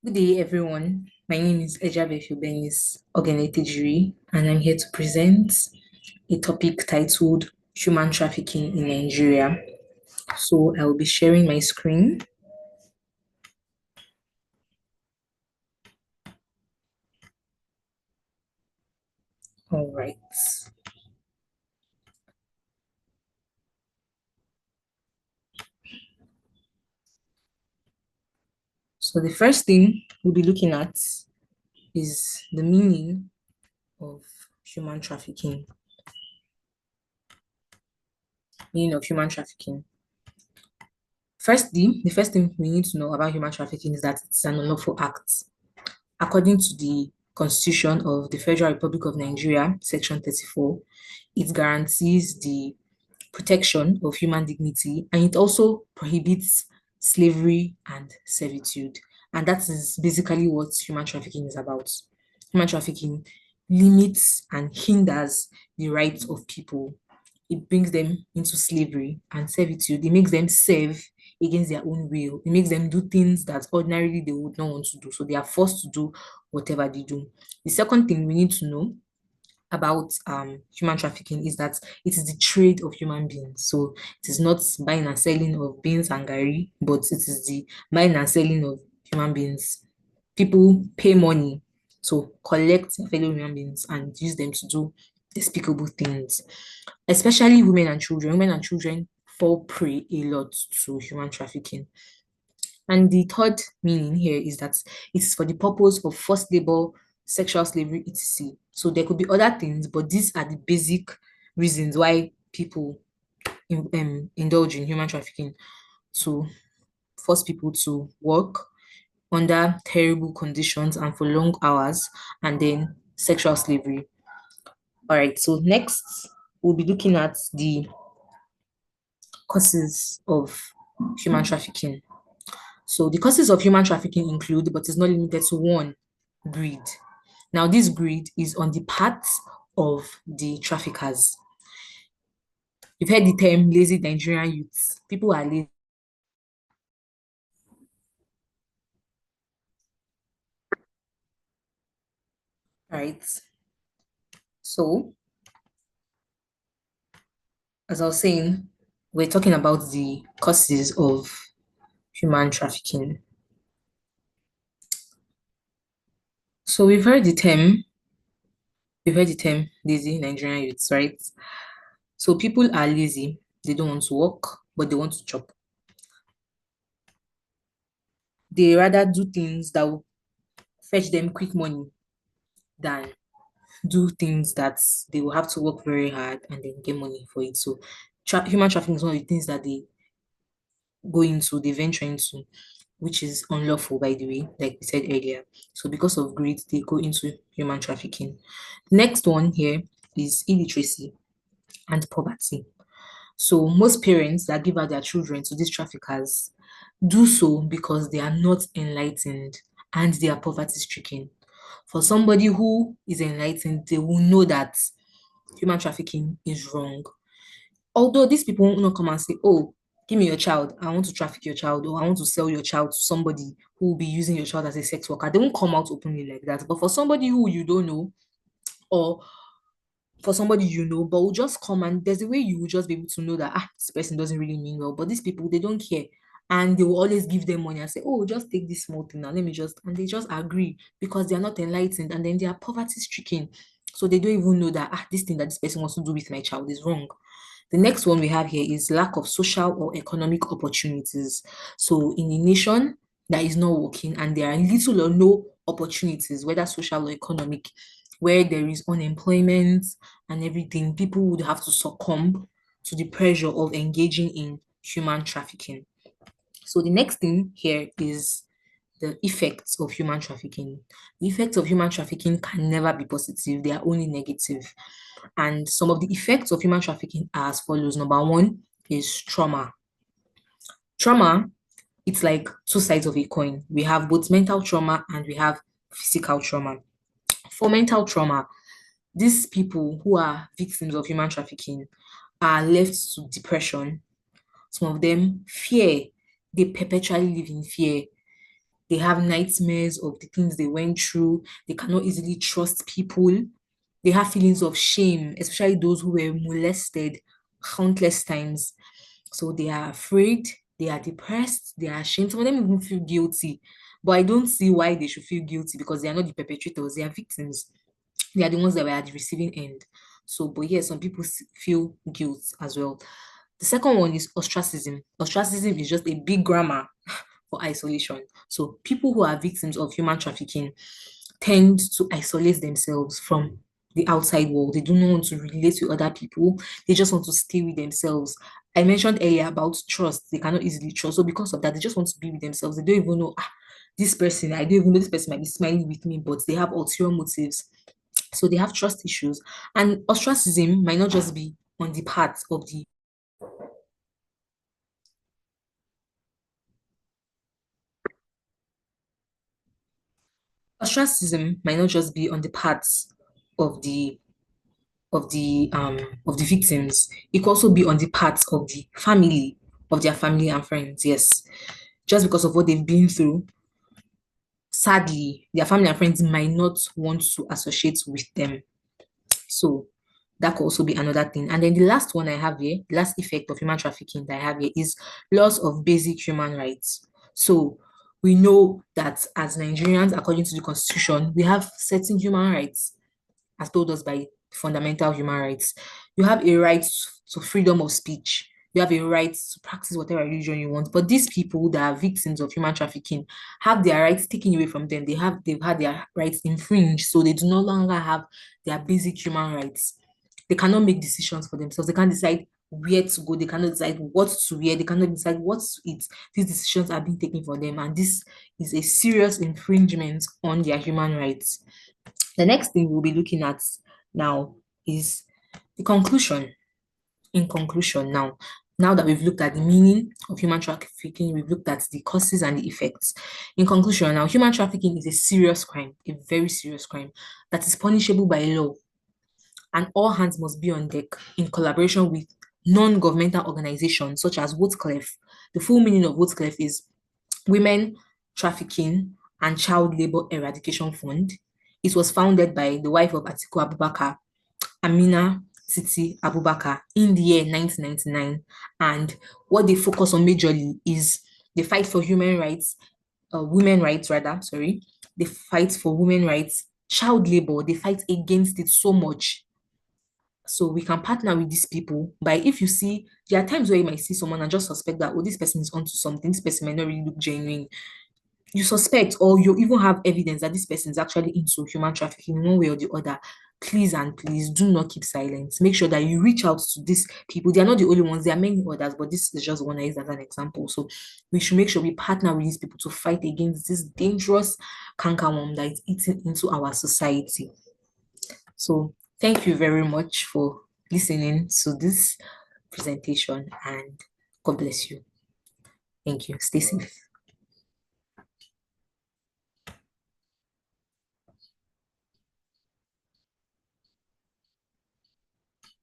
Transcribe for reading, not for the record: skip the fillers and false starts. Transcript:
Good day, everyone. My name is Ejabefio Bernice Oghenetejiri, and I'm here to present a topic titled Human Trafficking in Nigeria. So I will be sharing my screen. All right. So the first thing we'll be looking at is the meaning of human trafficking. Meaning of human trafficking. Firstly, the first thing we need to know about human trafficking is that it's an unlawful act. According to the Constitution of the Federal Republic of Nigeria, Section 34, it guarantees the protection of human dignity and it also prohibits slavery and servitude. And that is basically what human trafficking is about. Human trafficking limits and hinders the rights of people. It brings them into slavery and servitude. It makes them serve against their own will. It makes them do things that ordinarily they would not want to do. So they are forced to do whatever they do. The second thing we need to know about human trafficking is that it is the trade of human beings. So it is not buying and selling of beans and gari, but it is the buying and selling of human beings. People pay money to collect their fellow human beings and use them to do despicable things, especially women and children. Women and children fall prey a lot to human trafficking. And the third meaning here is that it is for the purpose of forced labor, sexual slavery, etc. So there could be other things, but these are the basic reasons why people indulge in human trafficking, to force people to work under terrible conditions and for long hours, and then sexual slavery. All right, so next we'll be looking at the causes of human trafficking. So the causes of human trafficking include, but is not limited to, one, greed. Now, this greed is on the part of the traffickers. You've heard the term lazy Nigerian youths. People are lazy, right? So, as I was saying, we're talking about the causes of human trafficking. So we've heard the term lazy Nigerian youths, right? So people are lazy, they don't want to work, but they want to chop. They rather do things that will fetch them quick money than do things that they will have to work very hard and then get money for it. So human trafficking is one of the things that they venture into, which is unlawful, by the way, like we said earlier. So because of greed, they go into human trafficking. Next one here is illiteracy and poverty. So most parents that give out their children to these traffickers do so because they are not enlightened and they are poverty stricken. For somebody who is enlightened, they will know that human trafficking is wrong. Although these people will not come and say, oh, give me your child, I want to traffic your child, or I want to sell your child to somebody who will be using your child as a sex worker. They won't come out openly like that. But for somebody who you don't know, or for somebody you know, but will just come, and there's a way you will just be able to know that this person doesn't really mean well. But these people, they don't care. And they will always give them money and say, oh, just take this small thing now. Let me just, and they just agree because they are not enlightened and then they are poverty stricken. So they don't even know that this thing that this person wants to do with my child is wrong. The next one we have here is lack of social or economic opportunities. So in a nation that is not working and there are little or no opportunities, whether social or economic, where there is unemployment and everything, people would have to succumb to the pressure of engaging in human trafficking. So the next thing here is the effects of human trafficking. The effects of human trafficking can never be positive, they are only negative. And some of the effects of human trafficking are as follows. Number one is trauma. Trauma, it's like two sides of a coin. We have both mental trauma and we have physical trauma. For mental trauma, these people who are victims of human trafficking are left to depression. Some of them fear. They perpetually live in fear. They have nightmares of the things they went through. They cannot easily trust people. They have feelings of shame, especially those who were molested countless times. So they are afraid, they are depressed, they are ashamed. Some of them even feel guilty. But I don't see why they should feel guilty because they are not the perpetrators, they are victims. They are the ones that were at the receiving end. So, but yeah, some people feel guilt as well. The second one is ostracism. Ostracism is just a big grammar for isolation. So people who are victims of human trafficking tend to isolate themselves from the outside world. They do not want to relate to other people. They just want to stay with themselves. I mentioned earlier about trust. They cannot easily trust. So because of that, they just want to be with themselves. They don't even know this person. I don't even know this person might be smiling with me, but they have ulterior motives. So they have trust issues. And ostracism might not just be on the part of the ostracism might not just be on the parts of the victims. It could also be on the parts of the family, of their family and friends. Yes. Just because of what they've been through, sadly, their family and friends might not want to associate with them. So that could also be another thing. And then the last one I have here, the last effect of human trafficking that I have here is loss of basic human rights. So we know that as Nigerians, according to the constitution, we have certain human rights as told us by fundamental human rights. You have a right to freedom of speech. You have a right to practice whatever religion you want. But these people that are victims of human trafficking have their rights taken away from them. They've had their rights infringed, so they do no longer have their basic human rights. They cannot make decisions for themselves. They can't decide where to go. They cannot decide what to wear. They cannot decide what to eat. These decisions are being taken for them, and this is a serious infringement on their human rights. The next thing we'll be looking at now is the conclusion. In conclusion, now that we've looked at the meaning of human trafficking, we've looked at the causes and the effects. In conclusion, now human trafficking is a serious crime, a very serious crime that is punishable by law, and all hands must be on deck in collaboration with non-governmental organizations such as WOTCLEF. The full meaning of WOTCLEF is Women Trafficking and Child Labor Eradication Fund. It was founded by the wife of Atiku Abubakar, Amina Titi Abubakar, in the year 1999. And what they focus on majorly is the fight for human rights, women rights rather, sorry. They fight for women rights, child labor, they fight against it so much. So we can partner with these people by if you see there are times where you might see someone and just suspect that oh this person is onto something, this person might not really look genuine. You suspect or you even have evidence that this person is actually into human trafficking in one way or the other, please and please do not keep silent. Make sure that you reach out to these people. They are not the only ones, there are many others, but this is just one I use as an example. So we should make sure we partner with these people to fight against this dangerous cankerworm that is eating into our society. So thank you very much for listening to this presentation and God bless you. Thank you. Stay safe.